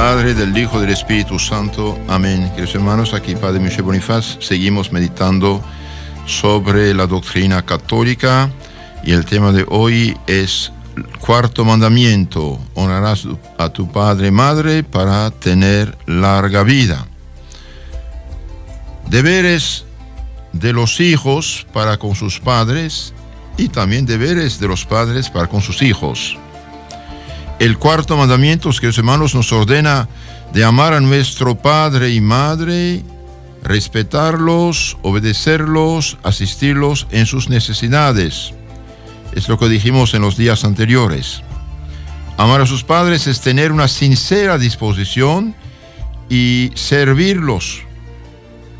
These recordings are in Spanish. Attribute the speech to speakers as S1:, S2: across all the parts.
S1: Padre, del Hijo, del Espíritu Santo. Amén. Queridos hermanos, aquí Padre Michel Bonifaz. Seguimos meditando sobre la doctrina católica y el tema de hoy es el cuarto mandamiento: honrarás a tu padre y madre para tener larga vida. Deberes de los hijos para con sus padres y también deberes de los padres para con sus hijos. El cuarto mandamiento, queridos hermanos, nos ordena de amar a nuestro padre y madre, respetarlos, obedecerlos, asistirlos en sus necesidades. Es lo que dijimos en los días anteriores. Amar a sus padres es tener una sincera disposición y servirlos,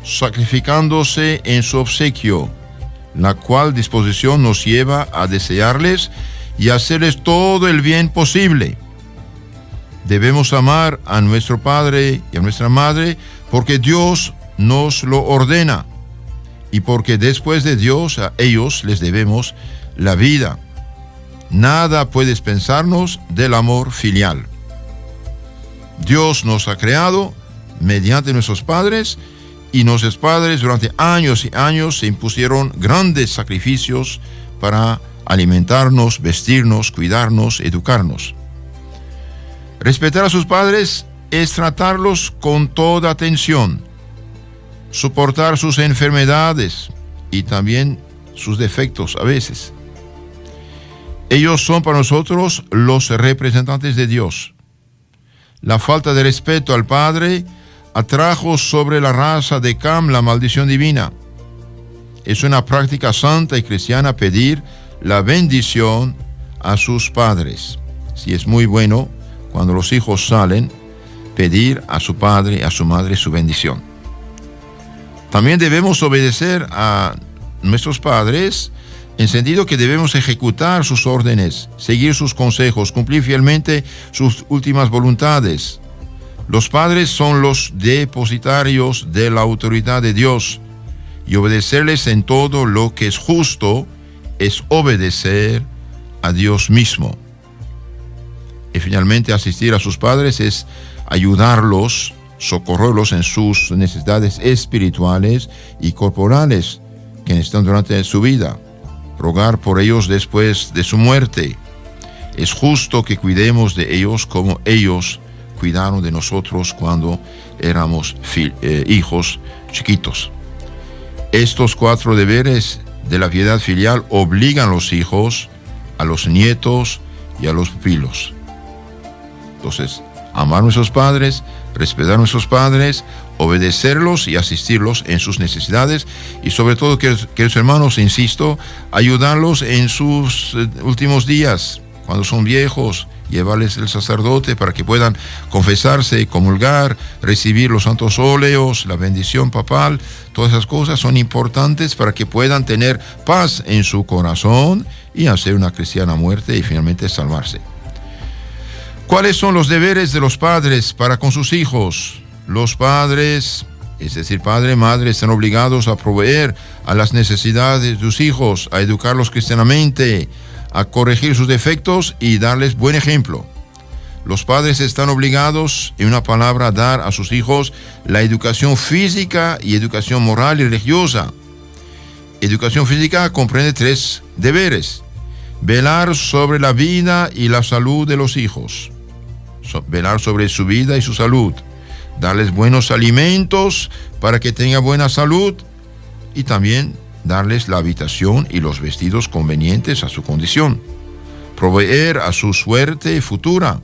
S1: sacrificándose en su obsequio, la cual disposición nos lleva a desearles y hacerles todo el bien posible. Debemos amar a nuestro padre y a nuestra madre porque Dios nos lo ordena y porque después de Dios a ellos les debemos la vida. Nada puede dispensarnos del amor filial. Dios nos ha creado mediante nuestros padres y nuestros padres durante años y años se impusieron grandes sacrificios para alimentarnos, vestirnos, cuidarnos, educarnos. Respetar a sus padres es tratarlos con toda atención, soportar sus enfermedades y también sus defectos a veces. Ellos son para nosotros los representantes de Dios. La falta de respeto al Padre atrajo sobre la raza de Cam la maldición divina. Es una práctica santa y cristiana pedir la bendición a sus padres. Sí, es muy bueno cuando los hijos salen, pedir a su padre y a su madre su bendición. También debemos obedecer a nuestros padres en sentido que debemos ejecutar sus órdenes, seguir sus consejos, cumplir fielmente sus últimas voluntades. Los padres son los depositarios de la autoridad de Dios y obedecerles en todo lo que es justo es obedecer a Dios mismo. Y finalmente asistir a sus padres es ayudarlos, socorrerlos en sus necesidades espirituales y corporales que necesitan durante su vida, rogar por ellos después de su muerte. Es justo que cuidemos de ellos como ellos cuidaron de nosotros cuando éramos hijos chiquitos. Estos 4 deberes de la piedad filial obligan a los hijos, a los nietos y a los pupilos. Entonces, amar a nuestros padres, respetar a nuestros padres, obedecerlos y asistirlos en sus necesidades y sobre todo, queridos hermanos, insisto, ayudarlos en sus últimos días, cuando son viejos, llevarles el sacerdote para que puedan confesarse, comulgar, recibir los santos óleos, la bendición papal. Todas esas cosas son importantes para que puedan tener paz en su corazón y hacer una cristiana muerte y finalmente salvarse. ¿Cuáles son los deberes de los padres para con sus hijos? Los padres, es decir, padre y madre, están obligados a proveer a las necesidades de sus hijos, a educarlos cristianamente, a corregir sus defectos y darles buen ejemplo. Los padres están obligados, en una palabra, a dar a sus hijos la educación física y educación moral y religiosa. Educación física comprende 3 deberes: velar sobre la vida y la salud de los hijos, velar sobre su vida y su salud, darles buenos alimentos para que tengan buena salud y también darles la habitación y los vestidos convenientes a su condición, proveer a su suerte futura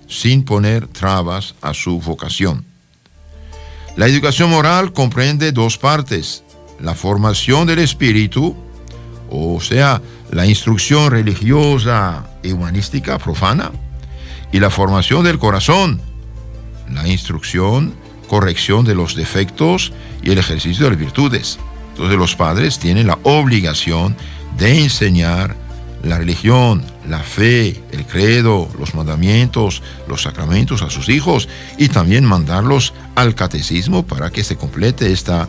S1: sin poner trabas a su vocación. La educación moral comprende 2 partes: la formación del espíritu, o sea, la instrucción religiosa y humanística profana, y la formación del corazón, la instrucción, corrección de los defectos y el ejercicio de las virtudes. Entonces los padres tienen la obligación de enseñar la religión, la fe, el credo, los mandamientos, los sacramentos a sus hijos y también mandarlos al catecismo para que se complete esta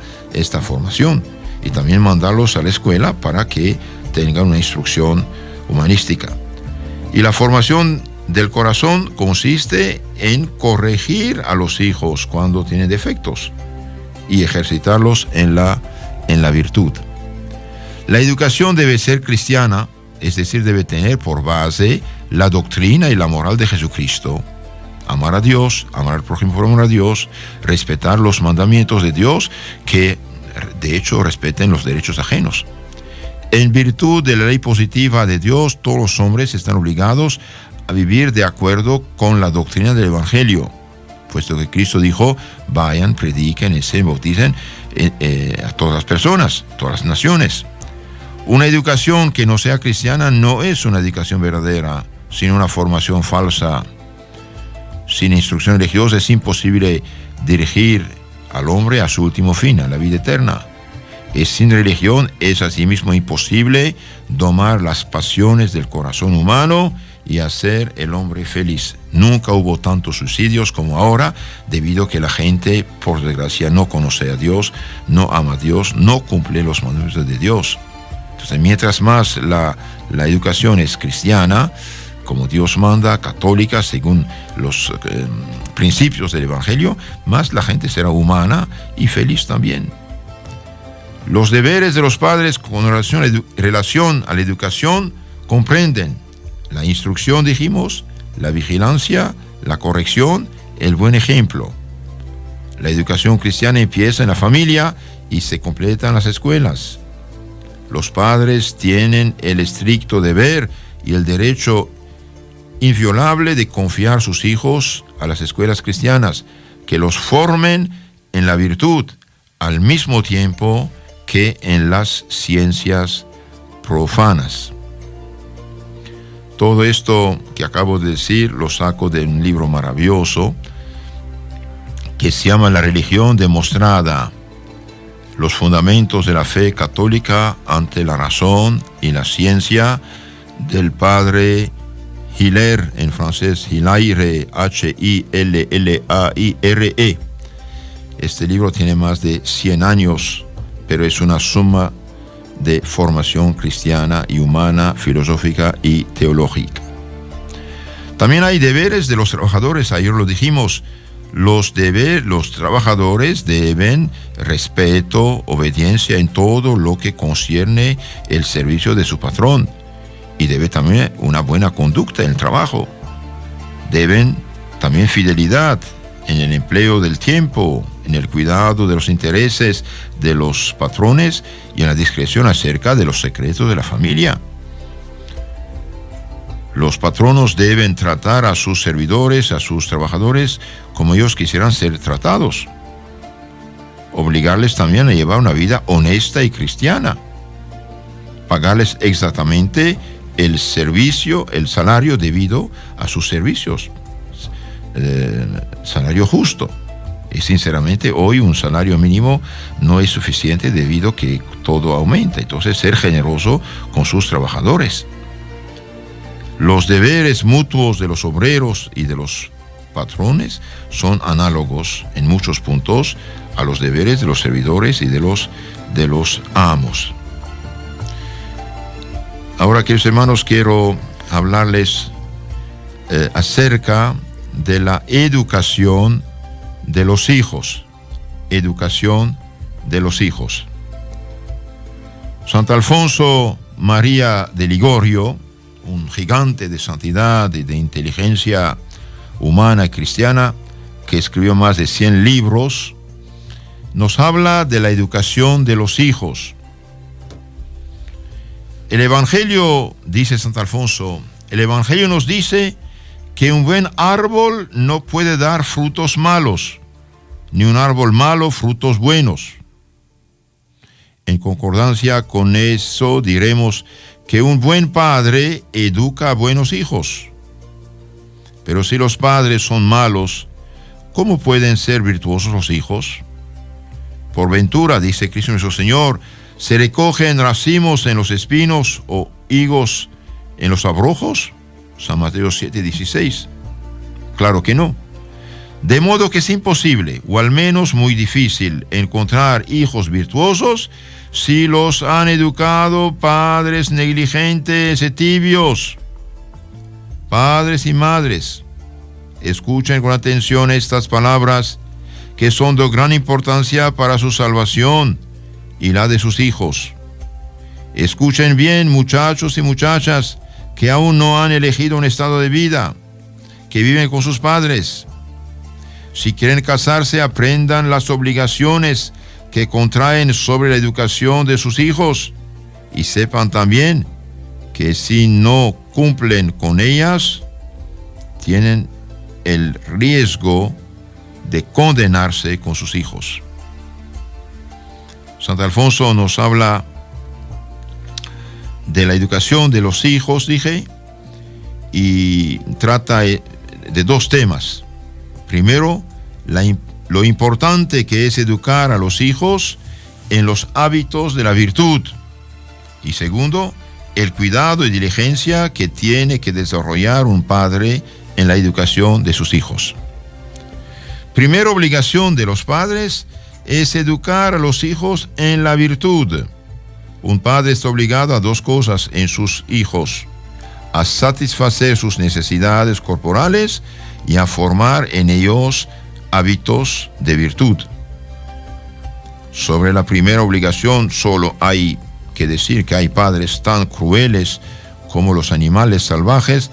S1: formación y también mandarlos a la escuela para que tengan una instrucción humanística. Y la formación del corazón consiste en corregir a los hijos cuando tienen defectos y ejercitarlos en la virtud. La educación debe ser cristiana, es decir, debe tener por base la doctrina y la moral de Jesucristo. Amar a Dios, amar al prójimo por amor a Dios, respetar los mandamientos de Dios, que de hecho respeten los derechos ajenos. En virtud de la ley positiva de Dios, todos los hombres están obligados a vivir de acuerdo con la doctrina del Evangelio, puesto que Cristo dijo: vayan, prediquen, enseñen, bauticen a todas las personas, todas las naciones. Una educación que no sea cristiana no es una educación verdadera, sino una formación falsa. Sin instrucción religiosa es imposible dirigir al hombre a su último fin, a la vida eterna. Sin religión es asimismo imposible domar las pasiones del corazón humano y hacer el hombre feliz. Nunca hubo tantos suicidios como ahora, debido a que la gente, por desgracia, no conoce a Dios, no ama a Dios, no cumple los mandamientos de Dios. Entonces, mientras más la educación es cristiana, como Dios manda, católica, según los principios del Evangelio, más la gente será humana y feliz también. Los deberes de los padres con relación a la educación comprenden la instrucción, dijimos, la vigilancia, la corrección, el buen ejemplo. La educación cristiana empieza en la familia y se completa en las escuelas. Los padres tienen el estricto deber y el derecho inviolable de confiar sus hijos a las escuelas cristianas, que los formen en la virtud, al mismo tiempo que en las ciencias profanas. Todo esto que acabo de decir lo saco de un libro maravilloso que se llama La religión demostrada: los fundamentos de la fe católica ante la razón y la ciencia, del padre Hilaire, en francés Hilaire, H-I-L-L-A-I-R-E. Este libro tiene más de 100 años, pero es una suma de formación cristiana y humana, filosófica y teológica. También hay deberes de los trabajadores, ayer lo dijimos. Los trabajadores deben respeto, obediencia en todo lo que concierne el servicio de su patrón, y debe también una buena conducta en el trabajo. Deben también fidelidad en el empleo del tiempo, en el cuidado de los intereses de los patrones y en la discreción acerca de los secretos de la familia. Los patronos deben tratar a sus servidores, a sus trabajadores, como ellos quisieran ser tratados. Obligarles también a llevar una vida honesta y cristiana. Pagarles exactamente el servicio, el salario debido a sus servicios. Salario justo. Y sinceramente hoy un salario mínimo no es suficiente debido a que todo aumenta. Entonces, ser generoso con sus trabajadores. Los deberes mutuos de los obreros y de los patrones son análogos en muchos puntos a los deberes de los servidores y de los amos. Ahora, queridos hermanos, quiero hablarles acerca de la educación de los hijos. Educación de los hijos. Santo Alfonso María de Ligorio, un gigante de santidad y de inteligencia humana y cristiana, que escribió más de 100 libros, nos habla de la educación de los hijos. El Evangelio, dice Santo Alfonso, el Evangelio nos dice que un buen árbol no puede dar frutos malos, ni un árbol malo frutos buenos. En concordancia con eso diremos que un buen padre educa a buenos hijos. Pero si los padres son malos, ¿cómo pueden ser virtuosos los hijos? Por ventura, dice Cristo nuestro Señor, ¿se recogen racimos en los espinos o higos en los abrojos? San Mateo 7:16. Claro que no. De modo que es imposible, o al menos muy difícil, encontrar hijos virtuosos si los han educado padres negligentes y tibios. Padres y madres, escuchen con atención estas palabras que son de gran importancia para su salvación y la de sus hijos. Escuchen bien, muchachos y muchachas que aún no han elegido un estado de vida, que viven con sus padres. Si quieren casarse, aprendan las obligaciones que contraen sobre la educación de sus hijos y sepan también que si no cumplen con ellas, tienen el riesgo de condenarse con sus hijos. Santo Alfonso nos habla de la educación de los hijos, dije, y trata de dos temas. Primero, lo importante que es educar a los hijos en los hábitos de la virtud. Y segundo, el cuidado y diligencia que tiene que desarrollar un padre en la educación de sus hijos. Primera obligación de los padres es educar a los hijos en la virtud. Un padre está obligado a dos cosas en sus hijos: a satisfacer sus necesidades corporales y a formar en ellos hábitos de virtud. Sobre la primera obligación solo hay que decir que hay padres tan crueles como los animales salvajes,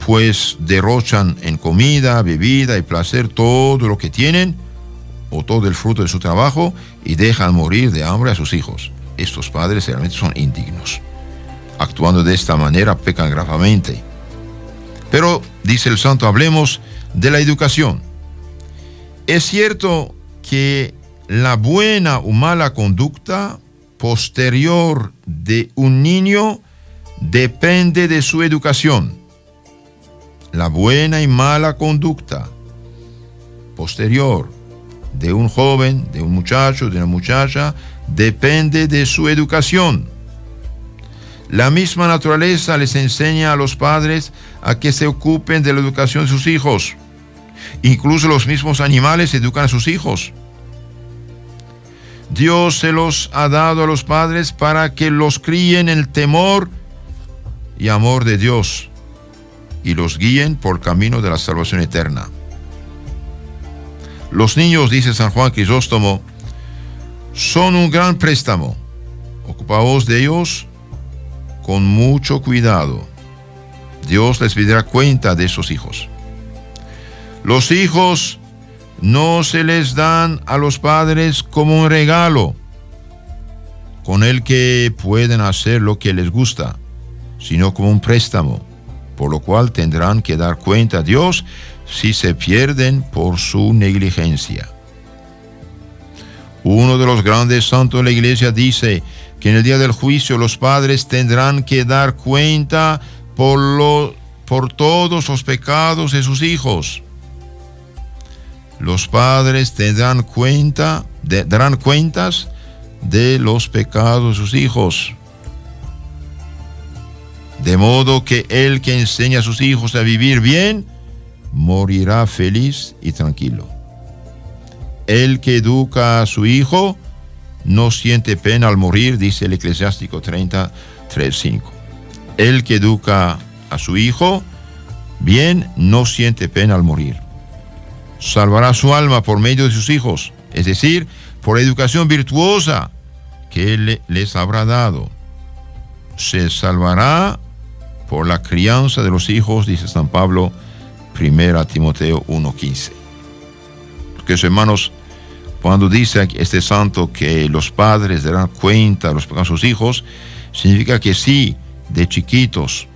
S1: pues derrochan en comida, bebida y placer todo lo que tienen o todo el fruto de su trabajo y dejan morir de hambre a sus hijos. Estos padres realmente son indignos. Actuando de esta manera pecan gravemente. Pero, dice el santo, hablemos de la educación. Es cierto que la buena o mala conducta posterior de un niño depende de su educación. La buena y mala conducta posterior de un joven, de un muchacho, de una muchacha, depende de su educación. La misma naturaleza les enseña a los padres a que se ocupen de la educación de sus hijos. Incluso los mismos animales educan a sus hijos. Dios se los ha dado a los padres para que los críen en el temor y amor de Dios y los guíen por el camino de la salvación eterna. Los niños, dice San Juan Crisóstomo, son un gran préstamo. Ocupaos de ellos con mucho cuidado. Dios les pedirá cuenta de esos hijos. Los hijos no se les dan a los padres como un regalo con el que pueden hacer lo que les gusta, sino como un préstamo, por lo cual tendrán que dar cuenta a Dios si se pierden por su negligencia. Uno de los grandes santos de la Iglesia dice que en el día del juicio los padres tendrán que dar cuenta por todos los pecados de sus hijos. Los padres darán cuentas de los pecados de sus hijos. De modo que el que enseña a sus hijos a vivir bien, morirá feliz y tranquilo. El que educa a su hijo no siente pena al morir, dice el Eclesiástico 33:5. El que educa a su hijo bien no siente pena al morir. Salvará su alma por medio de sus hijos, es decir, por la educación virtuosa que Él les habrá dado. Se salvará por la crianza de los hijos, dice San Pablo, 1 Timoteo 1:15. Porque, hermanos, cuando dice este santo que los padres darán cuenta a sus hijos, significa que sí, de chiquitos,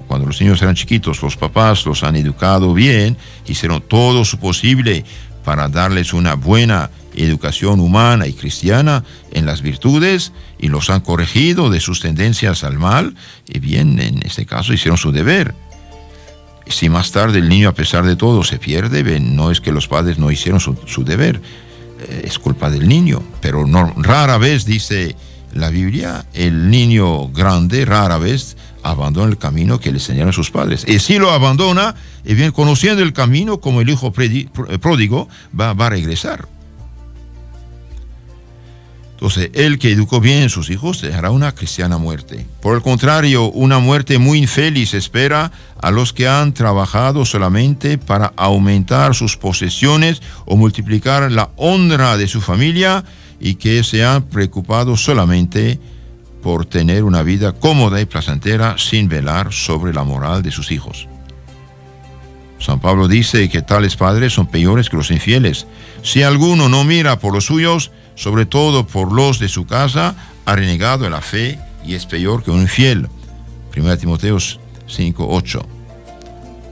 S1: cuando los niños eran chiquitos, los papás los han educado bien, hicieron todo su posible para darles una buena educación humana y cristiana en las virtudes y los han corregido de sus tendencias al mal, y bien, en este caso hicieron su deber. Si más tarde el niño, a pesar de todo, se pierde, no es que los padres no hicieron su deber, es culpa del niño. Pero rara vez, dice la Biblia, el niño grande rara vez abandona el camino que le enseñaron sus padres. Y si lo abandona, y bien, conociendo el camino, como el hijo pródigo, va a regresar. Entonces, el que educó bien a sus hijos dejará una cristiana muerte. Por el contrario, una muerte muy infeliz espera a los que han trabajado solamente para aumentar sus posesiones o multiplicar la honra de su familia y que se han preocupado solamente por tener una vida cómoda y placentera sin velar sobre la moral de sus hijos. San Pablo dice que tales padres son peores que los infieles. Si alguno no mira por los suyos, sobre todo por los de su casa, ha renegado de la fe y es peor que un infiel. 1 Timoteo 5:8.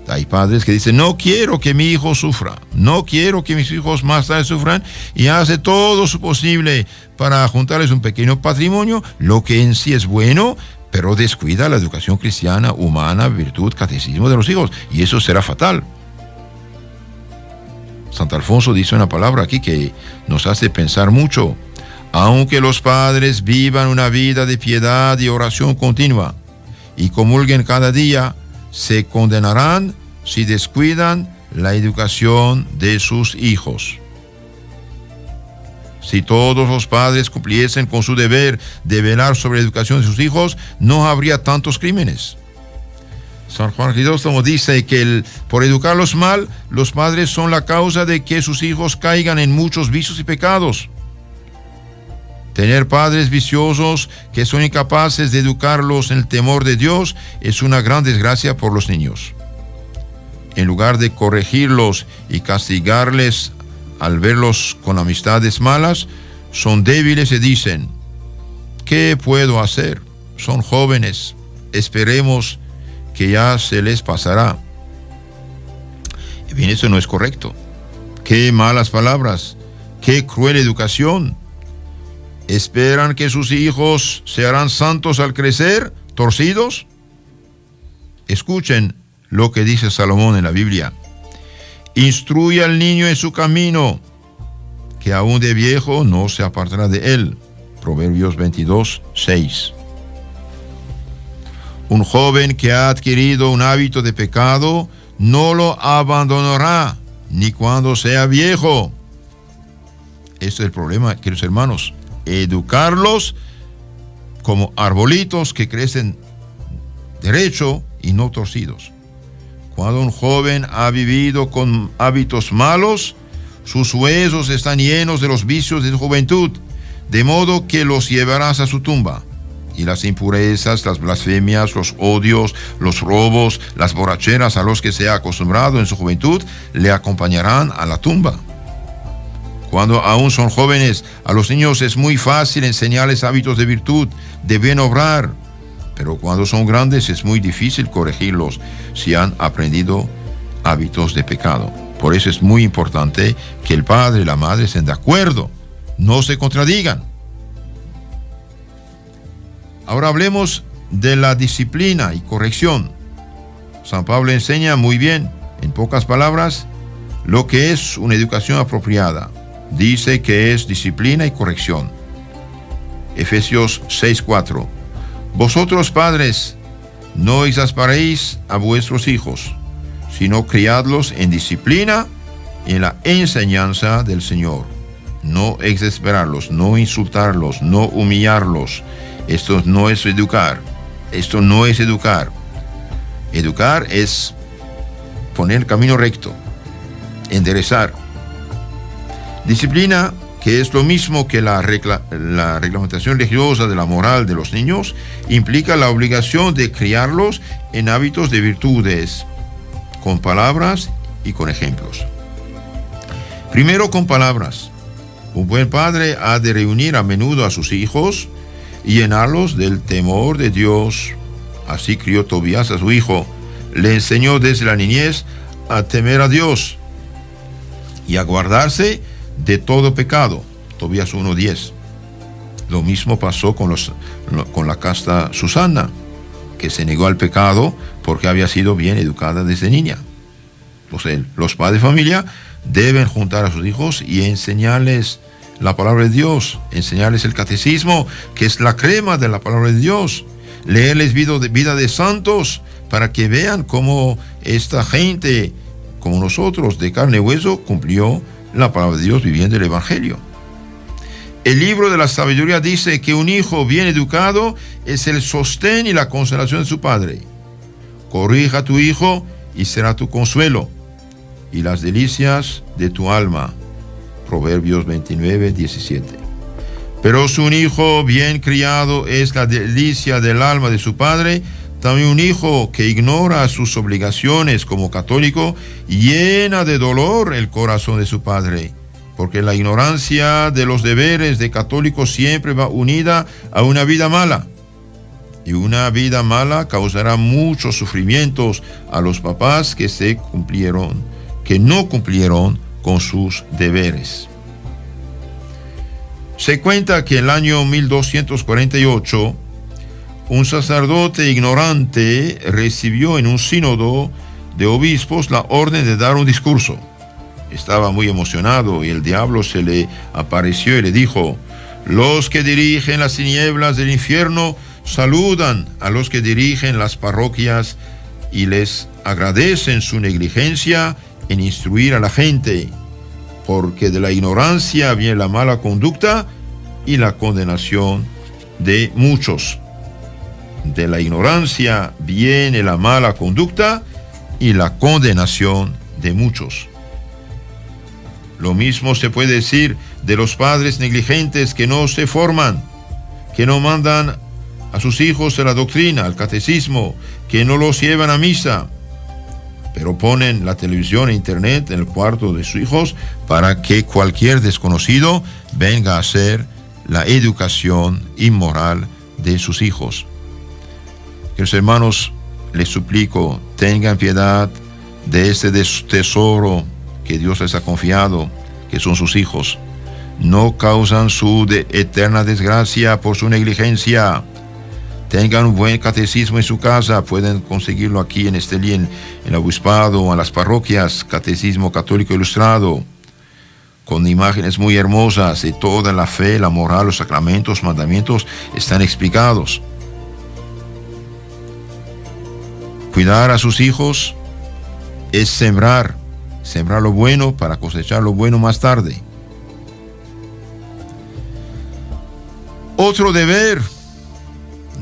S1: Hay padres que dicen, no quiero que mi hijo sufra, no quiero que mis hijos más tarde sufran, y hace todo su posible para juntarles un pequeño patrimonio, lo que en sí es bueno, pero descuida la educación cristiana, humana, virtud, catecismo de los hijos, y eso será fatal. Santo Alfonso dice una palabra aquí que nos hace pensar mucho. Aunque los padres vivan una vida de piedad y oración continua y comulguen cada día, se condenarán si descuidan la educación de sus hijos. Si todos los padres cumpliesen con su deber de velar sobre la educación de sus hijos, no habría tantos crímenes. San Juan Crisóstomo dice que por educarlos mal, los padres son la causa de que sus hijos caigan en muchos vicios y pecados. Tener padres viciosos que son incapaces de educarlos en el temor de Dios es una gran desgracia por los niños. En lugar de corregirlos y castigarles al verlos con amistades malas, son débiles y dicen, ¿qué puedo hacer? Son jóvenes, esperemos que ya se les pasará. Y bien, eso no es correcto. Qué malas palabras, qué cruel educación. ¿Esperan que sus hijos se harán santos al crecer, torcidos? Escuchen lo que dice Salomón en la Biblia. Instruye al niño en su camino, que aún de viejo no se apartará de él. Proverbios 22:6. Un joven que ha adquirido un hábito de pecado no lo abandonará, ni cuando sea viejo. Este es el problema, queridos hermanos. Educarlos como arbolitos que crecen derecho y no torcidos. Cuando un joven ha vivido con hábitos malos, sus huesos están llenos de los vicios de su juventud, de modo que los llevarás a su tumba. Y las impurezas, las blasfemias, los odios, los robos, las borracheras a los que se ha acostumbrado en su juventud, le acompañarán a la tumba. Cuando aún son jóvenes, a los niños es muy fácil enseñarles hábitos de virtud, de bien obrar, pero cuando son grandes es muy difícil corregirlos si han aprendido hábitos de pecado. Por eso es muy importante que el padre y la madre estén de acuerdo, no se contradigan. Ahora hablemos de la disciplina y corrección. San Pablo enseña muy bien, en pocas palabras, lo que es una educación apropiada. Dice que es disciplina y corrección. Efesios 6:4. Vosotros, padres, no exasperéis a vuestros hijos, sino criadlos en disciplina y en la enseñanza del Señor. No exasperarlos, no insultarlos, no humillarlos. Esto no es educar. Esto no es educar. Educar es poner el camino recto, enderezar. Disciplina, que es lo mismo que la reglamentación religiosa de la moral de los niños, implica la obligación de criarlos en hábitos de virtudes, con palabras y con ejemplos. Primero, con palabras. Un buen padre ha de reunir a menudo a sus hijos y llenarlos del temor de Dios. Así crió Tobías a su hijo. Le enseñó desde la niñez a temer a Dios y a guardarse de todo pecado. Tobías 1:10. Lo mismo pasó con la casta Susana, que se negó al pecado porque había sido bien educada desde niña. Entonces, los padres de familia deben juntar a sus hijos y enseñarles la palabra de Dios, enseñarles el catecismo, que es la crema de la palabra de Dios, leerles vida de santos para que vean cómo esta gente, como nosotros, de carne y hueso, cumplió la palabra de Dios viviendo el Evangelio. El libro de la sabiduría dice que un hijo bien educado es el sostén y la consolación de su padre. Corrija a tu hijo y será tu consuelo y las delicias de tu alma. Proverbios 29, 17. Pero si un hijo bien criado es la delicia del alma de su padre, también un hijo que ignora sus obligaciones como católico llena de dolor el corazón de su padre, porque la ignorancia de los deberes de católico siempre va unida a una vida mala. Y una vida mala causará muchos sufrimientos a los papás que no cumplieron con sus deberes. Se cuenta que en el año 1248, un sacerdote ignorante recibió en un sínodo de obispos la orden de dar un discurso. Estaba muy emocionado y el diablo se le apareció y le dijo: los que dirigen las tinieblas del infierno saludan a los que dirigen las parroquias y les agradecen su negligencia en instruir a la gente, porque de la ignorancia viene la mala conducta y la condenación de muchos. De la ignorancia viene la mala conducta y la condenación de muchos. Lo mismo se puede decir de los padres negligentes que no se forman, que no mandan a sus hijos a la doctrina, al catecismo, que no los llevan a misa, pero ponen la televisión e internet en el cuarto de sus hijos para que cualquier desconocido venga a hacer la educación inmoral de sus hijos. Queridos hermanos, les suplico, tengan piedad de este tesoro que Dios les ha confiado, que son sus hijos. No causan su eterna desgracia por su negligencia. Tengan un buen catecismo en su casa, pueden conseguirlo aquí en Estelí, en el obispado o en las parroquias, Catecismo Católico Ilustrado, con imágenes muy hermosas de toda la fe, la moral, los sacramentos, mandamientos, están explicados. Cuidar a sus hijos es sembrar lo bueno para cosechar lo bueno más tarde. Otro deber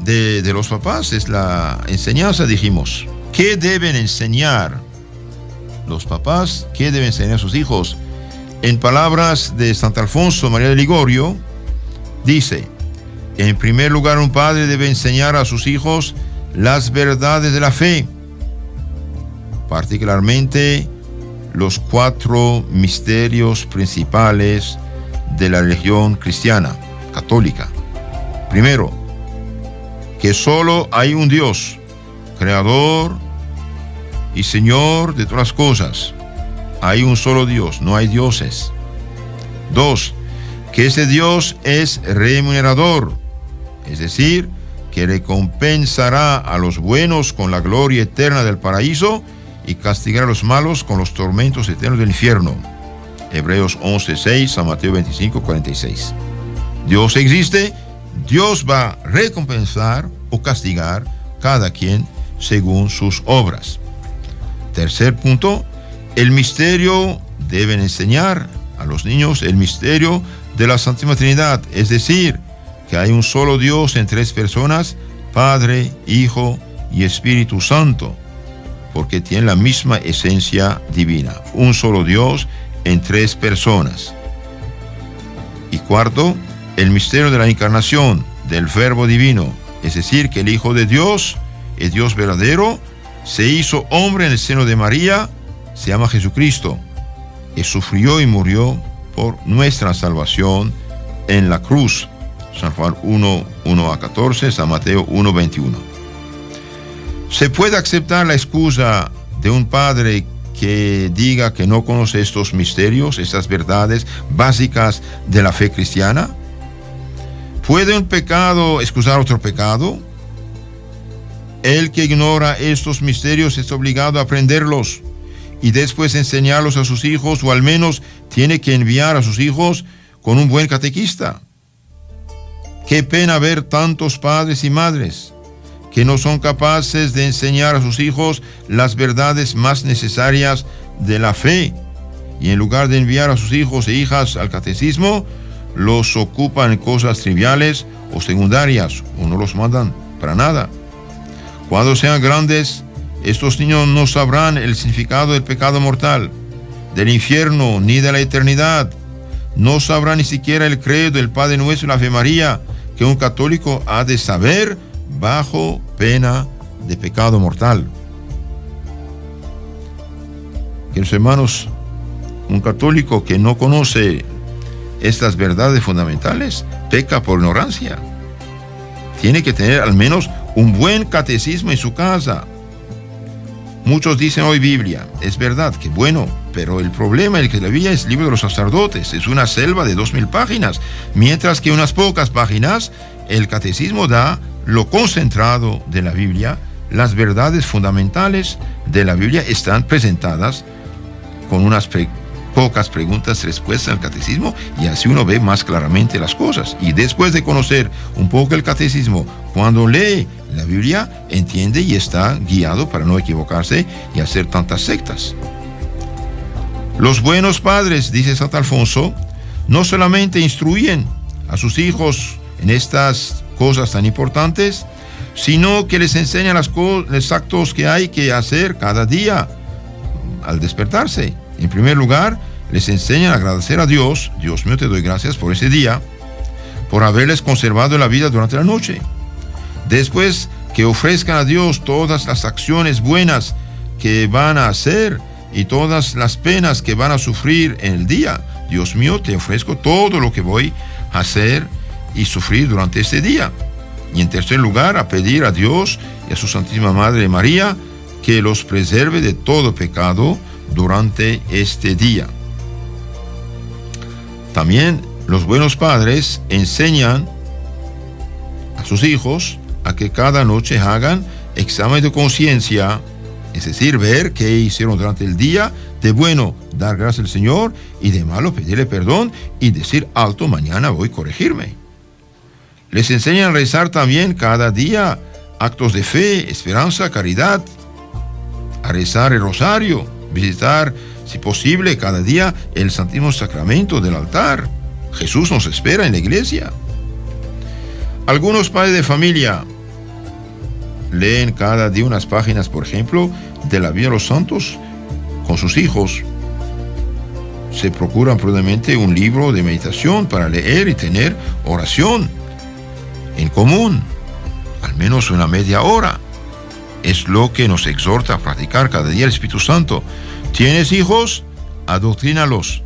S1: de los papás es la enseñanza, dijimos. ¿Qué deben enseñar los papás? ¿Qué deben enseñar a sus hijos? En palabras de Santo Alfonso María de Ligorio, dice: en primer lugar, un padre debe enseñar a sus hijos las verdades de la fe, particularmente los 4 misterios principales de la religión cristiana, católica. Primero, que solo hay un Dios, creador y Señor de todas las cosas. Hay un solo Dios, no hay dioses. 2, que ese Dios es remunerador, es decir, que recompensará a los buenos con la gloria eterna del paraíso y castigará a los malos con los tormentos eternos del infierno. Hebreos 11:6, San Mateo 25:46. Dios existe, Dios va a recompensar o castigar cada quien según sus obras. Tercer punto, el misterio, deben enseñar a los niños el misterio de la Santísima Trinidad, es decir, que hay un solo Dios en 3 personas, Padre, Hijo y Espíritu Santo, porque tienen la misma esencia divina. Un solo Dios en 3 personas. Y cuarto, el misterio de la encarnación del Verbo divino, es decir, que el Hijo de Dios, el Dios verdadero, se hizo hombre en el seno de María, se llama Jesucristo, y sufrió y murió por nuestra salvación en la cruz. San Juan 1:1-14, San Mateo 1:21. ¿Se puede aceptar la excusa de un padre que diga que no conoce estos misterios, estas verdades básicas de la fe cristiana? ¿Puede un pecado excusar otro pecado? El que ignora estos misterios es obligado a aprenderlos y después enseñarlos a sus hijos, o al menos tiene que enviar a sus hijos con un buen catequista. Qué pena ver tantos padres y madres que no son capaces de enseñar a sus hijos las verdades más necesarias de la fe, y en lugar de enviar a sus hijos e hijas al catecismo, los ocupan en cosas triviales o secundarias, o no los mandan para nada. Cuando sean grandes, estos niños no sabrán el significado del pecado mortal, del infierno, ni de la eternidad. No sabrán ni siquiera el credo, el Padre Nuestro y la Ave María, que un católico ha de saber bajo pena de pecado mortal. Queridos hermanos, un católico que no conoce estas verdades fundamentales peca por ignorancia. Tiene que tener al menos un buen catecismo en su casa. Muchos dicen hoy Biblia. Es verdad, que bueno, pero el problema es que la Biblia es el libro de los sacerdotes, es una selva de 2000 páginas, mientras que unas pocas páginas el catecismo da lo concentrado de la Biblia. Las verdades fundamentales de la Biblia están presentadas con unas pocas preguntas, respuestas al catecismo, y así uno ve más claramente las cosas. Y después de conocer un poco el catecismo, cuando lee la Biblia, entiende y está guiado para no equivocarse y hacer tantas sectas. Los buenos padres, dice Santo Alfonso, no solamente instruyen a sus hijos en estas cosas tan importantes, sino que les enseñan los actos que hay que hacer cada día al despertarse. En primer lugar, les enseñan a agradecer a Dios. Dios mío, te doy gracias por ese día, por haberles conservado la vida durante la noche. Después, que ofrezcan a Dios todas las acciones buenas que van a hacer y todas las penas que van a sufrir en el día. Dios mío, te ofrezco todo lo que voy a hacer y sufrir durante este día. Y en tercer lugar, a pedir a Dios y a su Santísima Madre María que los preserve de todo pecado durante este día. También los buenos padres enseñan a sus hijos a que cada noche hagan examen de conciencia, es decir, ver qué hicieron durante el día, de bueno dar gracias al Señor y de malo pedirle perdón y decir alto, mañana voy a corregirme. Les enseñan a rezar también cada día actos de fe, esperanza, caridad, a rezar el rosario, visitar, si posible, cada día el Santísimo Sacramento del altar. Jesús nos espera en la iglesia. Algunos padres de familia leen cada día unas páginas, por ejemplo, de la vida de los santos con sus hijos. Se procuran prudentemente un libro de meditación para leer y tener oración en común, al menos una media hora. Es lo que nos exhorta a practicar cada día el Espíritu Santo. ¿Tienes hijos? Adoctrínalos,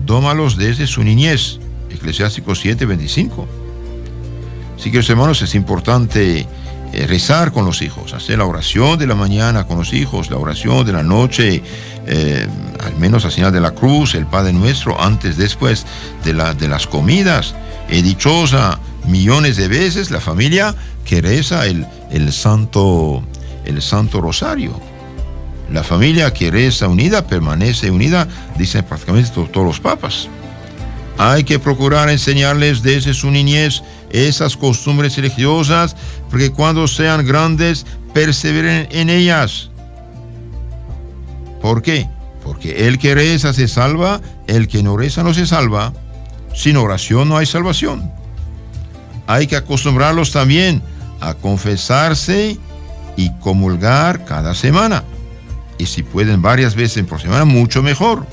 S1: dómalos desde su niñez. Eclesiásticos 7:25. Así que, hermanos, es importante rezar con los hijos, hacer la oración de la mañana con los hijos, la oración de la noche, al menos la señal de la cruz, el Padre Nuestro, antes, después de las comidas. Dichosa millones de veces la familia que reza el Santo Rosario. La familia que reza unida permanece unida, dicen prácticamente todos los papas. Hay que procurar enseñarles desde su niñez esas costumbres religiosas, porque cuando sean grandes perseveren en ellas. ¿Por qué? Porque el que reza se salva, el que no reza no se salva. Sin oración no hay salvación. Hay que acostumbrarlos también a confesarse y comulgar cada semana. Y si pueden varias veces por semana, mucho mejor.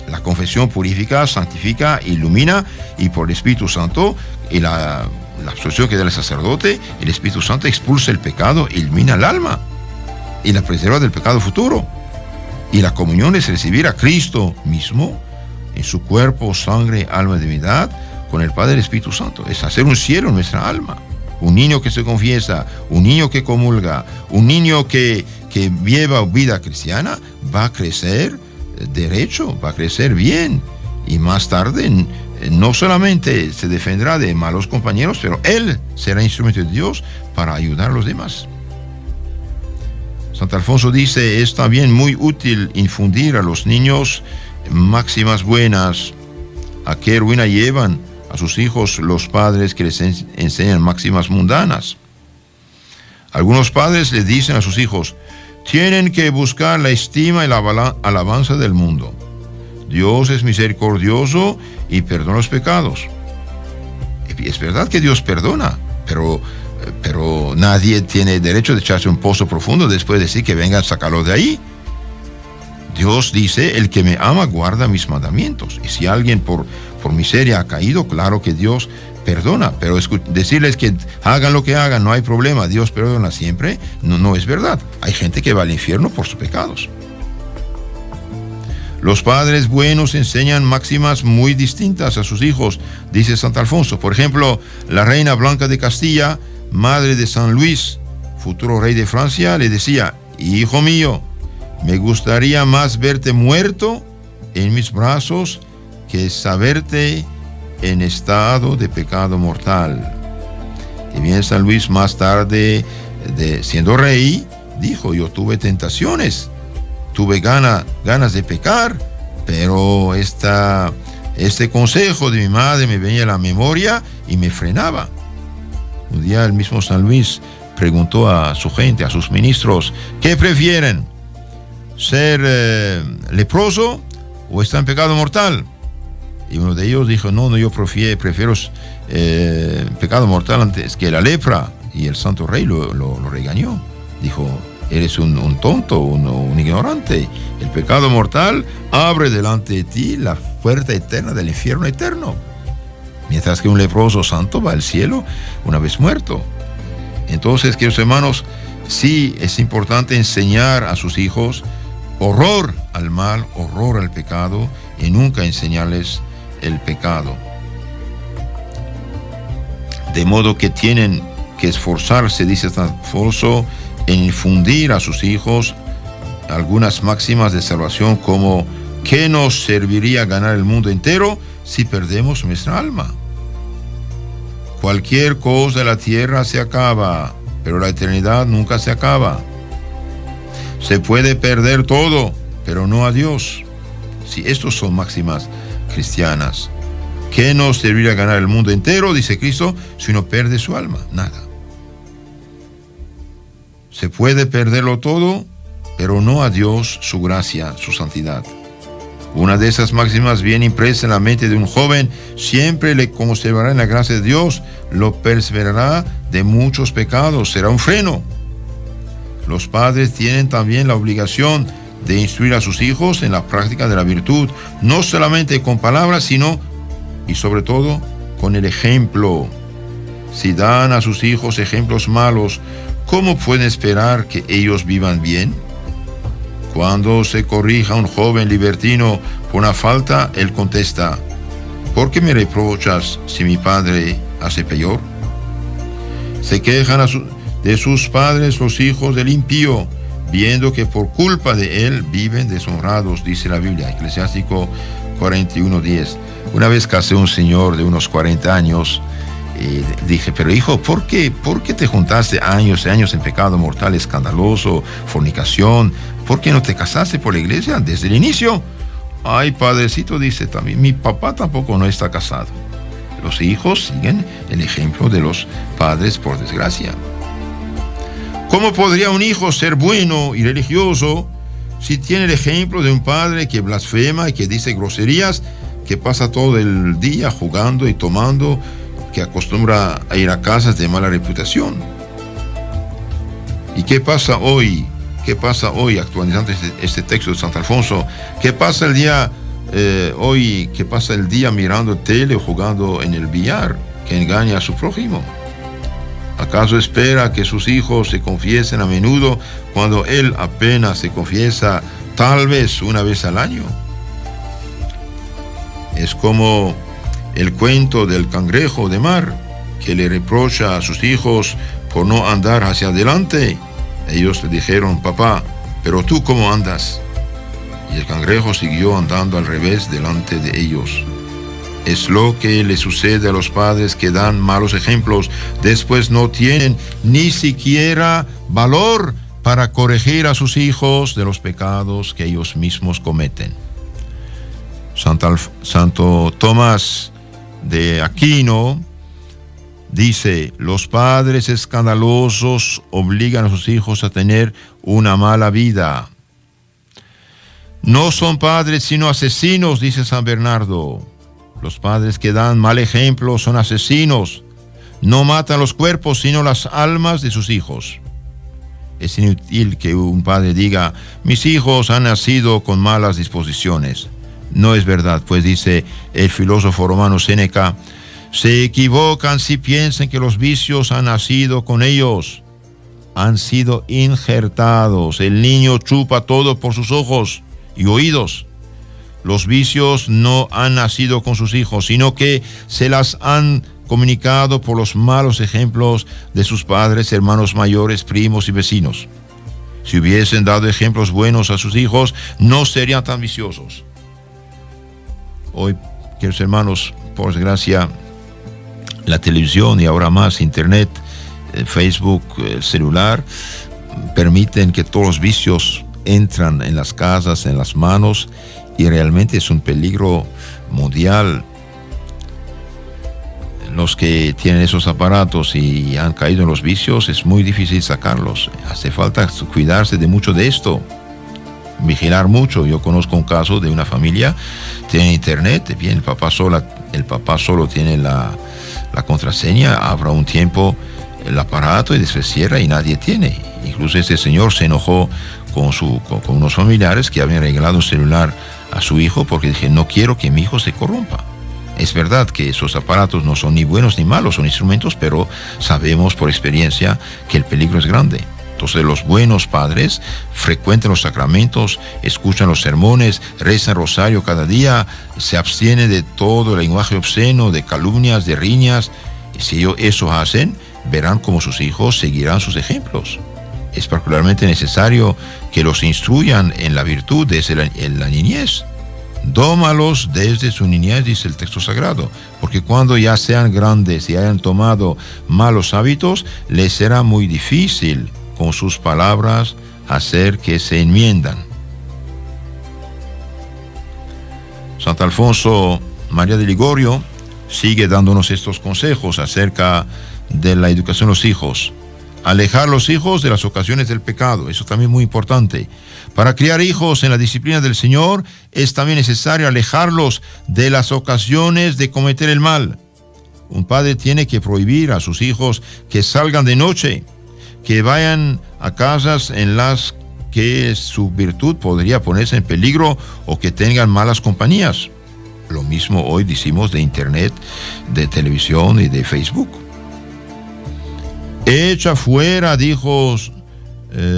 S1: La confesión purifica, santifica, ilumina, y por el Espíritu Santo y la absolución que da el sacerdote, el Espíritu Santo expulsa el pecado, ilumina el alma y la preserva del pecado futuro. Y la comunión es recibir a Cristo mismo en su cuerpo, sangre, alma y divinidad con el Padre y el Espíritu Santo. Es hacer un cielo en nuestra alma. Un niño que se confiesa, un niño que comulga, un niño que lleva vida cristiana, va a crecer derecho, va a crecer bien, y más tarde no solamente se defenderá de malos compañeros, pero él será instrumento de Dios para ayudar a los demás. Santo Alfonso dice: es también muy útil infundir a los niños máximas buenas. ¿A qué ruina llevan a sus hijos los padres que les enseñan máximas mundanas? Algunos padres les dicen a sus hijos: tienen que buscar la estima y la alabanza del mundo. Dios es misericordioso y perdona los pecados. Es verdad que Dios perdona, pero nadie tiene derecho de echarse un pozo profundo después de decir que venga a sacarlo de ahí. Dios dice, el que me ama guarda mis mandamientos. Y si alguien por miseria ha caído, claro que Dios perdona, pero decirles que hagan lo que hagan, no hay problema, Dios perdona siempre, no es verdad. Hay gente que va al infierno por sus pecados. Los padres buenos enseñan máximas muy distintas a sus hijos, dice Santo Alfonso. Por ejemplo, la reina Blanca de Castilla, madre de San Luis, futuro rey de Francia, le decía, hijo mío, me gustaría más verte muerto en mis brazos que saberte en estado de pecado mortal. Y bien San Luis más tarde, siendo rey, dijo, yo tuve tentaciones, tuve ganas de pecar, pero este consejo de mi madre me venía a la memoria y me frenaba. Un día el mismo San Luis preguntó a su gente, a sus ministros, ¿qué prefieren? ¿Ser leproso o estar en pecado mortal? Y uno de ellos dijo, no, yo prefiero pecado mortal antes que la lepra. Y el santo rey lo regañó. Dijo, eres un tonto, un ignorante. El pecado mortal abre delante de ti la puerta eterna del infierno eterno. Mientras que un leproso santo va al cielo una vez muerto. Entonces, queridos hermanos, sí es importante enseñar a sus hijos horror al mal, horror al pecado, y nunca enseñarles el pecado. De modo que tienen que esforzarse, dice San Alfonso, en infundir a sus hijos algunas máximas de salvación como ¿qué nos serviría ganar el mundo entero si perdemos nuestra alma? Cualquier cosa de la tierra se acaba, pero la eternidad nunca se acaba. Se puede perder todo, pero no a Dios. Si estos son máximas cristianas. ¿Qué nos serviría ganar el mundo entero, dice Cristo, si uno pierde su alma? Nada. Se puede perderlo todo, pero no a Dios, su gracia, su santidad. Una de esas máximas bien impresa en la mente de un joven siempre le conservará en la gracia de Dios, lo perseverará de muchos pecados, será un freno. Los padres tienen también la obligación de instruir a sus hijos en la práctica de la virtud, no solamente con palabras, sino y sobre todo con el ejemplo. Si dan a sus hijos ejemplos malos, ¿cómo pueden esperar que ellos vivan bien? Cuando se corrija a un joven libertino por una falta, él contesta, ¿por qué me reprochas si mi padre hace peor? Se quejan de sus padres los hijos del impío, viendo que por culpa de él viven deshonrados, dice la Biblia, Eclesiástico 41:10. Una vez casé a un señor de unos 40 años y dije, pero hijo, ¿por qué te juntaste años y años en pecado mortal, escandaloso, fornicación? ¿Por qué no te casaste por la iglesia desde el inicio? Ay, padrecito, dice también, mi papá tampoco no está casado. Los hijos siguen el ejemplo de los padres, por desgracia. ¿Cómo podría un hijo ser bueno y religioso si tiene el ejemplo de un padre que blasfema y que dice groserías, que pasa todo el día jugando y tomando, que acostumbra a ir a casas de mala reputación? ¿Y qué pasa hoy? ¿Qué pasa hoy, actualizando este texto de Santo Alfonso? ¿Qué pasa el día hoy? ¿Qué pasa el día mirando tele o jugando en el billar, que engaña a su prójimo? ¿Acaso espera que sus hijos se confiesen a menudo cuando él apenas se confiesa tal vez una vez al año? Es como el cuento del cangrejo de mar, que le reprocha a sus hijos por no andar hacia adelante. Ellos le dijeron, papá, ¿pero tú cómo andas? Y el cangrejo siguió andando al revés delante de ellos. Es lo que le sucede a los padres que dan malos ejemplos. Después no tienen ni siquiera valor para corregir a sus hijos de los pecados que ellos mismos cometen. Santo Tomás de Aquino dice, los padres escandalosos obligan a sus hijos a tener una mala vida. No son padres sino asesinos, dice San Bernardo. Los padres que dan mal ejemplo son asesinos. No matan los cuerpos sino las almas de sus hijos. Es inútil que un padre diga, mis hijos han nacido con malas disposiciones. No es verdad, pues dice el filósofo romano Séneca, se equivocan si piensan que los vicios han nacido con ellos. Han sido injertados. El niño chupa todo por sus ojos y oídos. Los vicios no han nacido con sus hijos, sino que se las han comunicado por los malos ejemplos de sus padres, hermanos mayores, primos y vecinos. Si hubiesen dado ejemplos buenos a sus hijos, no serían tan viciosos. Hoy, queridos hermanos, por desgracia, la televisión y ahora más internet, Facebook, el celular, permiten que todos los vicios entran en las casas, en las manos, y realmente es un peligro mundial. Los que tienen esos aparatos y han caído en los vicios, es muy difícil sacarlos. Hace falta cuidarse de mucho de esto, vigilar mucho. Yo conozco un caso de una familia, tiene internet, bien, el papá solo tiene la contraseña, abra un tiempo el aparato y después cierra y nadie tiene. Incluso este señor se enojó con unos familiares que habían regalado un celular a su hijo porque dije, no quiero que mi hijo se corrompa. Es verdad que esos aparatos no son ni buenos ni malos, son instrumentos, pero sabemos por experiencia que el peligro es grande. Entonces los buenos padres frecuentan los sacramentos, escuchan los sermones, rezan rosario cada día, se abstienen de todo el lenguaje obsceno, de calumnias, de riñas. Y si ellos eso hacen, verán cómo sus hijos seguirán sus ejemplos. Es particularmente necesario que los instruyan en la virtud desde la niñez. Dómalos desde su niñez, dice el texto sagrado, porque cuando ya sean grandes y hayan tomado malos hábitos, les será muy difícil con sus palabras hacer que se enmiendan. Santo Alfonso María de Ligorio sigue dándonos estos consejos acerca de la educación de los hijos. Alejar los hijos de las ocasiones del pecado, eso también es muy importante. Para criar hijos en la disciplina del Señor es también necesario alejarlos de las ocasiones de cometer el mal. Un padre tiene que prohibir a sus hijos que salgan de noche, que vayan a casas en las que su virtud podría ponerse en peligro o que tengan malas compañías. Lo mismo hoy decimos de internet, de televisión y de Facebook. Echa fuera, dijo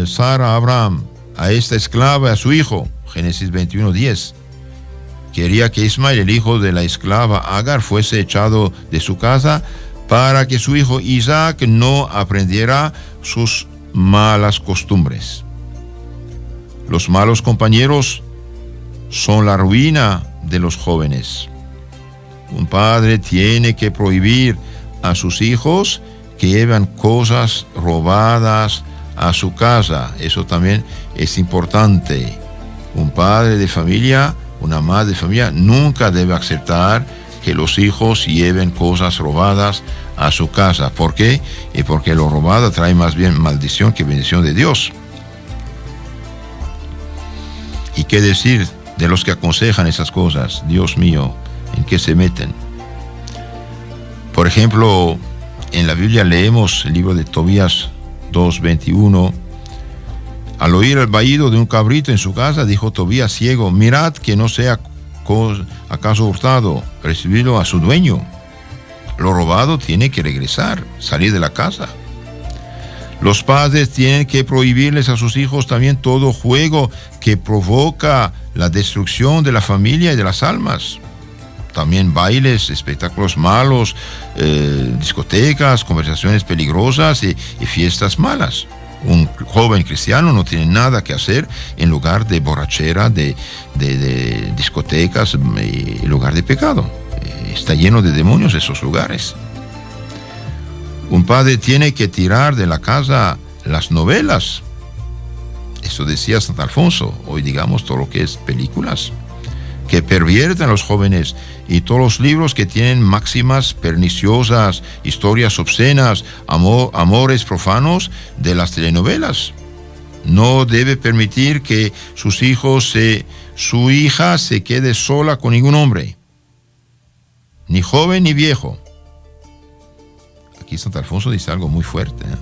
S1: Sara a Abraham, a esta esclava y a su hijo. Génesis 21:10. Quería que Ismael, el hijo de la esclava Agar, fuese echado de su casa para que su hijo Isaac no aprendiera sus malas costumbres. Los malos compañeros son la ruina de los jóvenes. Un padre tiene que prohibir a sus hijos que llevan cosas robadas a su casa. Eso también es importante. Un padre de familia, una madre de familia, nunca debe aceptar que los hijos lleven cosas robadas a su casa. ¿Por qué? Porque lo robado trae más bien maldición que bendición de Dios. ¿Y qué decir de los que aconsejan esas cosas? Dios mío, ¿en qué se meten? Por ejemplo, en la Biblia leemos el libro de Tobías 2:21. Al oír el vahido de un cabrito en su casa, dijo Tobías ciego, mirad que no sea acaso hurtado, recibidlo a su dueño. Lo robado tiene que regresar, salir de la casa. Los padres tienen que prohibirles a sus hijos también todo juego que provoca la destrucción de la familia y de las almas. También bailes, espectáculos malos, discotecas, conversaciones peligrosas y fiestas malas. Un joven cristiano no tiene nada que hacer en lugar de borrachera, de discotecas, en lugar de pecado. Está lleno de demonios esos lugares. Un padre tiene que tirar de la casa las novelas. Eso decía Santo Alfonso. Hoy digamos todo lo que es películas que pervierten a los jóvenes y todos los libros que tienen máximas perniciosas, historias obscenas, amores profanos de las telenovelas. no debe permitir que su hija se quede sola con ningún hombre, ni joven ni viejo. Aquí Santo Alfonso dice algo muy fuerte, ¿eh?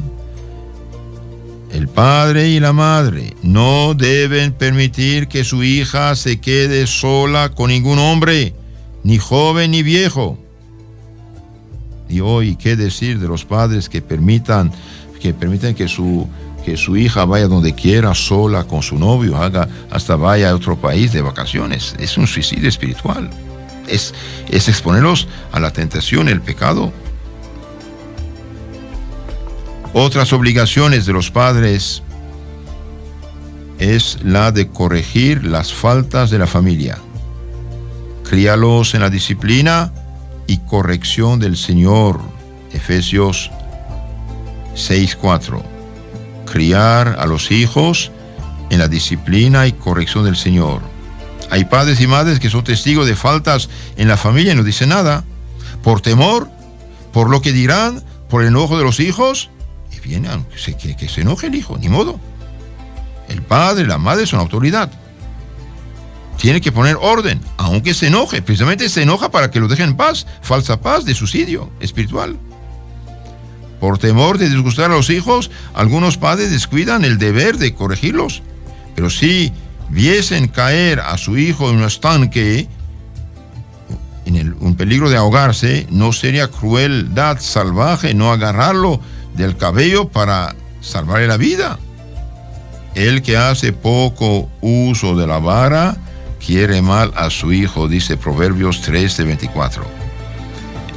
S1: El padre y la madre no deben permitir que su hija se quede sola con ningún hombre, ni joven ni viejo. Y hoy, ¿qué decir de los padres que permiten que su hija vaya donde quiera sola con su novio, hasta vaya a otro país de vacaciones? Es un suicidio espiritual. Es exponerlos a la tentación, el pecado. Otras obligaciones de los padres es la de corregir las faltas de la familia. Críalos en la disciplina y corrección del Señor. Efesios 6:4. Criar a los hijos en la disciplina y corrección del Señor. Hay padres y madres que son testigos de faltas en la familia y no dicen nada. Por temor, por lo que dirán, por el enojo de los hijos. Y viene que se enoje el hijo, ni modo. El padre, la madre son autoridad. Tiene que poner orden, aunque se enoje. Precisamente se enoja para que lo dejen en paz. Falsa paz de suicidio espiritual. Por temor de disgustar a los hijos, algunos padres descuidan el deber de corregirlos. Pero si viesen caer a su hijo en un estanque, un peligro de ahogarse, no sería crueldad salvaje no agarrarlo del cabello para salvarle la vida. El que hace poco uso de la vara quiere mal a su hijo, dice Proverbios 13:24.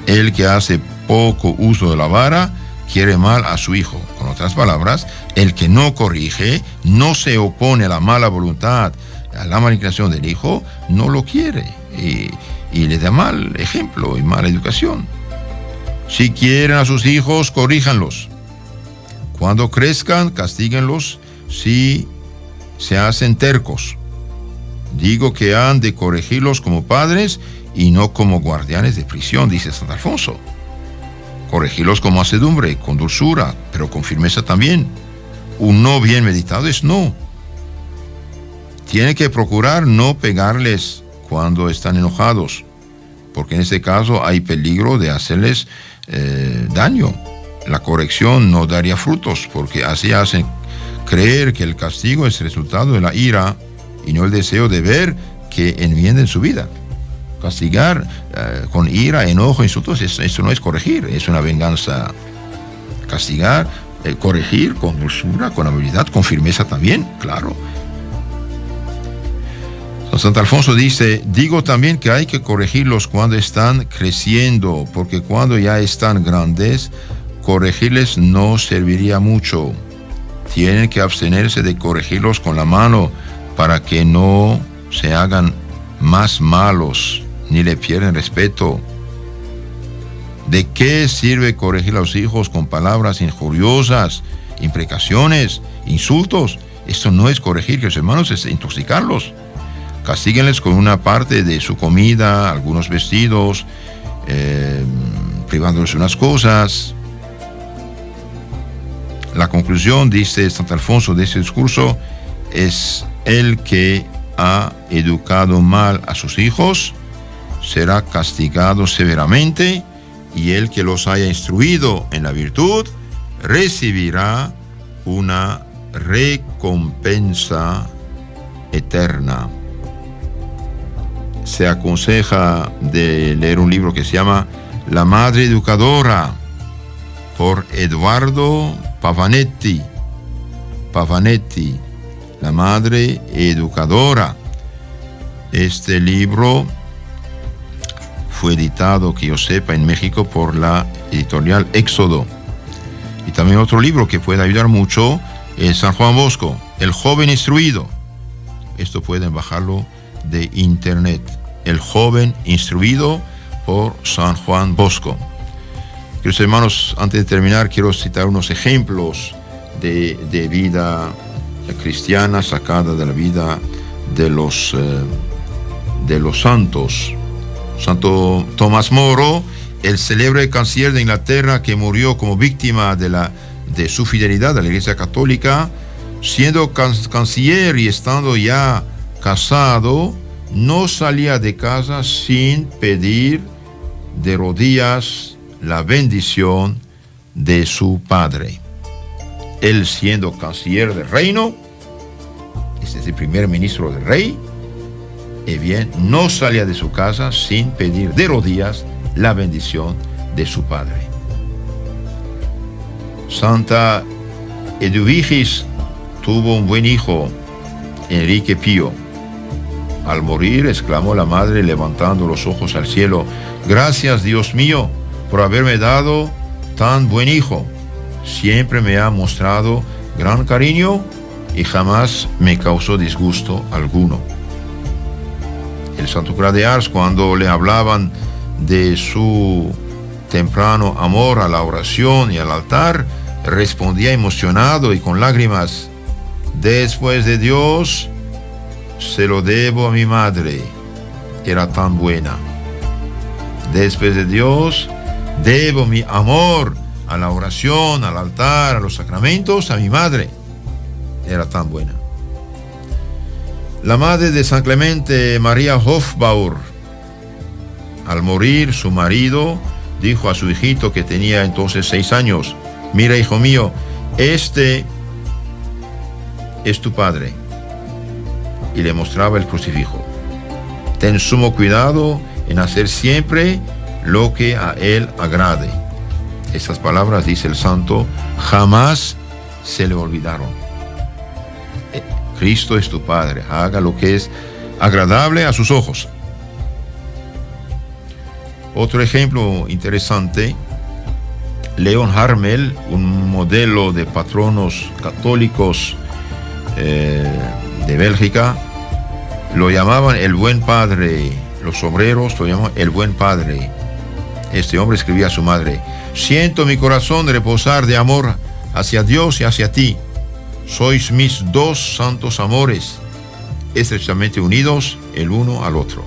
S1: El que hace poco uso de la vara quiere mal a su hijo. Con otras palabras, el que no corrige, no se opone a la mala voluntad, a la mala inclinación del hijo, no lo quiere y le da mal ejemplo y mala educación. Si quieren a sus hijos, corríjanlos. Cuando crezcan, castíguenlos si se hacen tercos. Digo que han de corregirlos como padres y no como guardianes de prisión, dice Santo Alfonso. Corregirlos con mansedumbre, con dulzura, pero con firmeza también. Un no bien meditado es no. Tiene que procurar no pegarles cuando están enojados, porque en este caso hay peligro de hacerles daño. La corrección no daría frutos, porque así hacen creer que el castigo es resultado de la ira y no el deseo de ver que enmienden su vida. Castigar con ira, enojo, insultos, eso no es corregir, es una venganza. Castigar, corregir con dulzura, con amabilidad, con firmeza también, claro. Santo Alfonso dice, digo también que hay que corregirlos cuando están creciendo, porque cuando ya están grandes, corregirles no serviría mucho. Tienen que abstenerse de corregirlos con la mano para que no se hagan más malos ni le pierden respeto. ¿De qué sirve corregir a los hijos con palabras injuriosas, imprecaciones, insultos? Esto no es corregir, que los hermanos, es intoxicarlos. Castíguenles con una parte de su comida, algunos vestidos, privándoles unas cosas. La conclusión, dice Santo Alfonso, de este discurso, es el que ha educado mal a sus hijos será castigado severamente, y el que los haya instruido en la virtud recibirá una recompensa eterna. Se aconseja de leer un libro que se llama La Madre Educadora, por Eduardo Pavanetti, La Madre Educadora. Este libro fue editado, que yo sepa, en México por la editorial Éxodo. Y también otro libro que puede ayudar mucho es San Juan Bosco, El Joven Instruido. Esto pueden bajarlo de internet. El Joven Instruido, por San Juan Bosco. Queridos hermanos, antes de terminar, quiero citar unos ejemplos de vida cristiana sacada de la vida de los santos. Santo Tomás Moro, el célebre canciller de Inglaterra que murió como víctima de su fidelidad a la Iglesia Católica, Siendo canciller y estando ya casado, no salía de casa sin pedir de rodillas la bendición de su padre. Él, siendo canciller del reino, este es el primer ministro del rey, y bien, no salía de su casa sin pedir de rodillas la bendición de su padre. Santa Eduvigis tuvo un buen hijo, Enrique Pío. Al morir, exclamó la madre levantando los ojos al cielo: gracias, Dios mío, por haberme dado tan buen hijo. Siempre me ha mostrado gran cariño y jamás me causó disgusto alguno. El santo cura de Ars, cuando le hablaban de su temprano amor a la oración y al altar, respondía emocionado y con lágrimas: después de Dios, se lo debo a mi madre, era tan buena. Después de Dios, debo mi amor a la oración, al altar, a los sacramentos, a mi madre, era tan buena. La madre de San Clemente, María Hofbauer, al morir su marido, dijo a su hijito, que tenía entonces 6 años: mira, hijo mío, este es tu padre. Y le mostraba el crucifijo. Ten sumo cuidado en hacer siempre lo que a él agrade. Estas palabras, dice el santo, jamás se le olvidaron. Cristo es tu padre, haga lo que es agradable a sus ojos. Otro ejemplo interesante: León Harmel, un modelo de patronos católicos de Bélgica, lo llamaban el buen padre. Los obreros lo llamaban el buen padre. Este hombre escribía a su madre: siento mi corazón reposar de amor hacia Dios y hacia ti. Sois mis 2 santos amores, estrechamente unidos el uno al otro.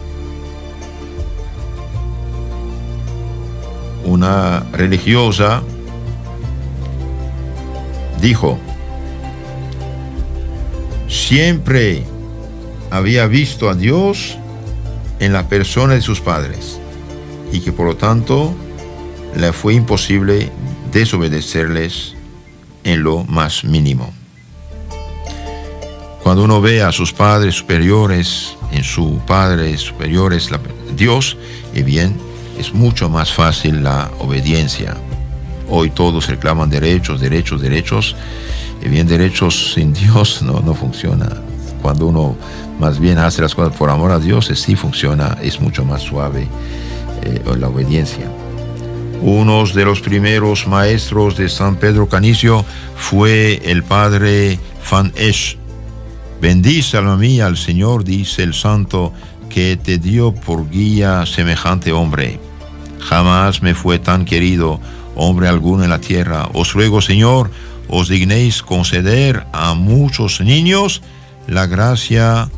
S1: Una religiosa dijo: siempre había visto a Dios en la persona de sus padres y que por lo tanto le fue imposible desobedecerles en lo más mínimo. Cuando uno ve a sus padres superiores, en su Padre superiores Dios, y bien, es mucho más fácil la obediencia. Hoy todos reclaman derechos, y bien, derechos sin Dios no funciona. Cuando uno más bien hace las cosas por amor a Dios, sí funciona, es mucho más suave la obediencia. Uno de los primeros maestros de San Pedro Canicio fue el padre Van Esch. Bendice, alma mía, al Señor, dice el santo, que te dio por guía semejante hombre. Jamás me fue tan querido hombre alguno en la tierra. Os ruego, Señor, os dignéis conceder a muchos niños la gracia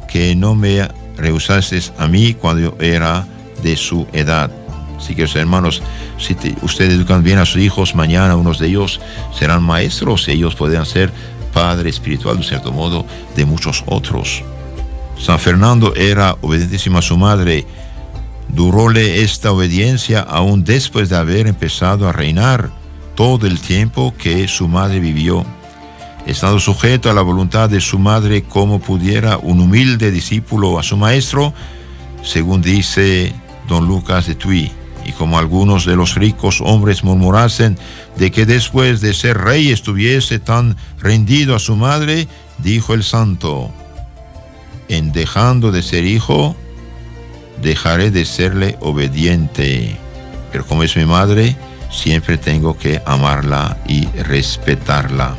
S1: que no me rehusasteis a mí cuando yo era de su edad. Así que, hermanos, si ustedes educan bien a sus hijos, mañana unos de ellos serán maestros y ellos podrán ser padre espiritual, de cierto modo, de muchos otros. San Fernando era obedentísimo a su madre. Duróle esta obediencia aún después de haber empezado a reinar todo el tiempo que su madre vivió, estando sujeto a la voluntad de su madre como pudiera un humilde discípulo a su maestro, según dice don Lucas de Tuy. Y como algunos de los ricos hombres murmurasen de que después de ser rey estuviese tan rendido a su madre, dijo el santo: en dejando de ser hijo, dejaré de serle obediente. Pero como es mi madre, siempre tengo que amarla y respetarla.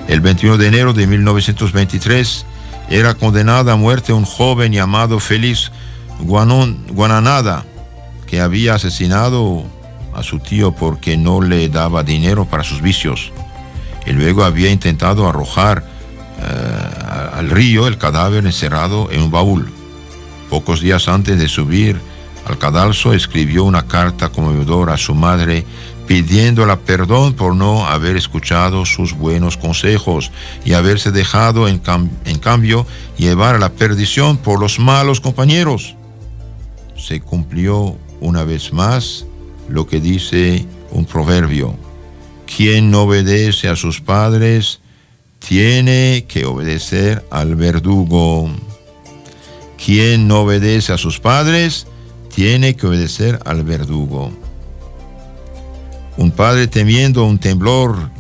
S1: El 21 de enero de 1923 era condenado a muerte un joven llamado Félix Guananada, que había asesinado a su tío porque no le daba dinero para sus vicios. Y luego había intentado arrojar al río el cadáver encerrado en un baúl. Pocos días antes de subir al cadalso, escribió una carta conmovedora a su madre pidiéndola perdón por no haber escuchado sus buenos consejos y haberse dejado en cambio llevar a la perdición por los malos compañeros. Se cumplió una vez más lo que dice un proverbio: quien no obedece a sus padres tiene que obedecer al verdugo. Quien no obedece a sus padres tiene que obedecer al verdugo. Un padre, temiendo un temblor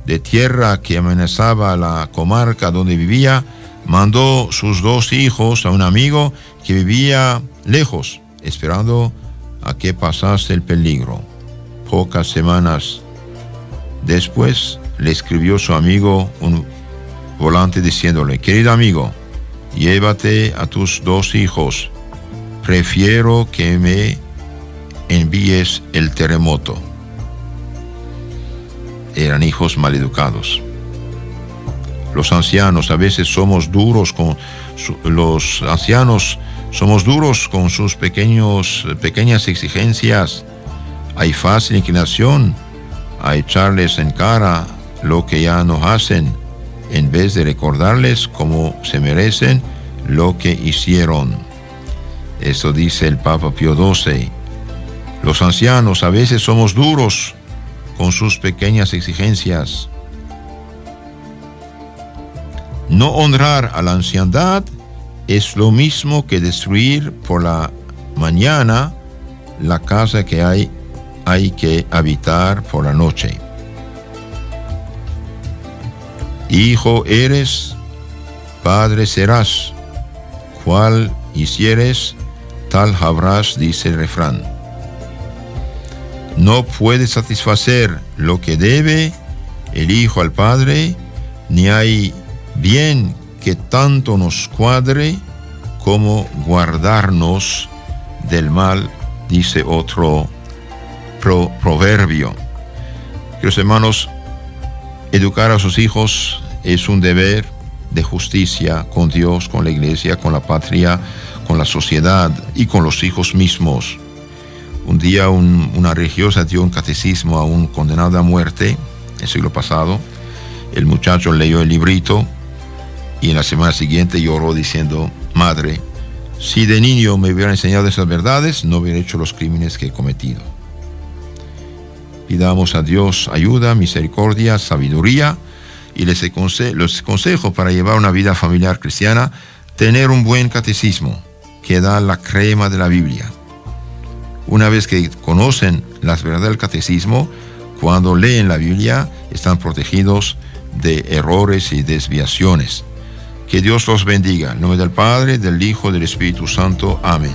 S1: de tierra que amenazaba la comarca donde vivía, mandó sus 2 hijos a un amigo que vivía lejos, esperando a que pasase el peligro. Pocas semanas después le escribió su amigo un volante diciéndole: querido amigo, llévate a tus 2 hijos. Prefiero que me envíes el terremoto. Eran hijos maleducados. Los ancianos a veces somos duros con sus pequeñas exigencias. Hay fácil inclinación a echarles en cara lo que ya no hacen, en vez de recordarles como se merecen lo que hicieron. Eso dice el Papa Pío XII. Los ancianos a veces somos duros con sus pequeñas exigencias. No honrar a la anciandad es lo mismo que destruir por la mañana la casa que hay que habitar por la noche. Hijo eres, padre serás. Cual hicieres, tal habrás, dice el refrán. No puede satisfacer lo que debe el hijo al padre, ni hay bien que tanto nos cuadre como guardarnos del mal, dice otro proverbio. Queridos hermanos, educar a sus hijos es un deber de justicia con Dios, con la iglesia, con la patria, con la sociedad y con los hijos mismos. Un día una religiosa dio un catecismo a un condenado a muerte el siglo pasado. El muchacho leyó el librito y en la semana siguiente lloró diciendo: madre, si de niño me hubieran enseñado esas verdades, no hubiera hecho los crímenes que he cometido. Pidamos a Dios ayuda, misericordia, sabiduría, y les aconsejo para llevar una vida familiar cristiana, tener un buen catecismo que da la crema de la Biblia. Una vez que conocen las verdades del catecismo, cuando leen la Biblia, están protegidos de errores y desviaciones. Que Dios los bendiga. En nombre del Padre, del Hijo y del Espíritu Santo. Amén.